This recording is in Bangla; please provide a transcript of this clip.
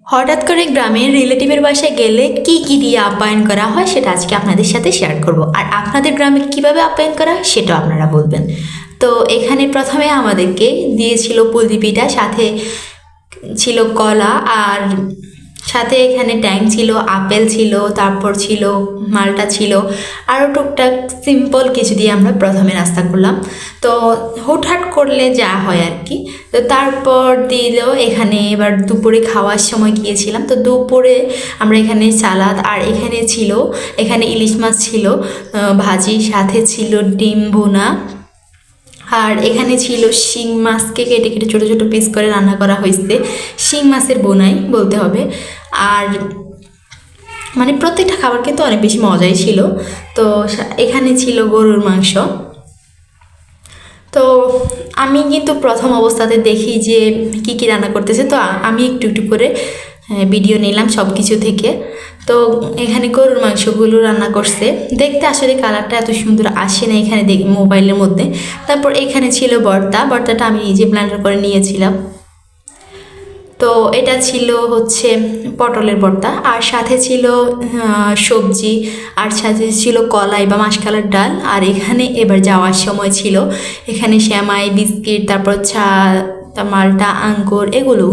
হঠাৎ করে গ্রামের রিলেটিভের বাসায় গেলে কি কি দিয়ে আপ্যায়ন করা হয় সেটা আজকে আপনাদের সাথে শেয়ার করব। আর আপনাদের গ্রামে কিভাবে আপ্যায়ন করা হয় সেটাও আপনারা বলবেন। তো এখানে প্রথমে আমাদেরকে দিয়েছিল পুলি পিঠা, সাথে ছিল কলা, আর সাথে এখানে ট্যাং ছিল, আপেল ছিল, তারপর ছিল মালটা ছিল, আরও টুকটাক সিম্পল কিছু দিয়ে আমরা প্রথমে নাস্তা করলাম। তো হুটহাট করলে যা হয় আর কি। তো তারপর দিল এখানে, এবার দুপুরে খাওয়ার সময় গিয়েছিলাম, তো দুপুরে আমরা এখানে সালাদ, আর এখানে ছিল, এখানে ইলিশ মাছ ছিল ভাজি, সাথে ছিল ডিম ভুনা, আর এখানে ছিল শিং মাছকে কেটে কেটে ছোটো ছোটো পিস করে রান্না করা হয়েছে, শিং মাছের বোনাই বলতে হবে। আর মানে প্রত্যেকটা খাবার কিন্তু অনেক বেশি মজাই ছিল। তো এখানে ছিল গরুর মাংস। তো আমি কিন্তু প্রথম অবস্থাতে দেখি যে কী কী রান্না করতেছে, তো আমি একটু একটু করে ভিডিও নিলাম সব কিছু থেকে। তো এখানে গরুর মাংসগুলো রান্না করছে, দেখতে আসলে কালারটা এত সুন্দর আসে না এখানে মোবাইলের মধ্যে। তারপর এখানে ছিল ভর্তাটা আমি নিজে ব্লেন্ডার করে নিয়েছিলাম। তো এটা ছিল হচ্ছে পটলের ভর্তা, আর সাথে ছিল সবজি, আর সাথে ছিল কলাই বা মাসকলাইর ডাল। আর এখানে এবার যাওয়ার সময় ছিল এখানে সেমাই, বিস্কিট, তারপর চা, মাল্টা, আঙ্গুর, এগুলো।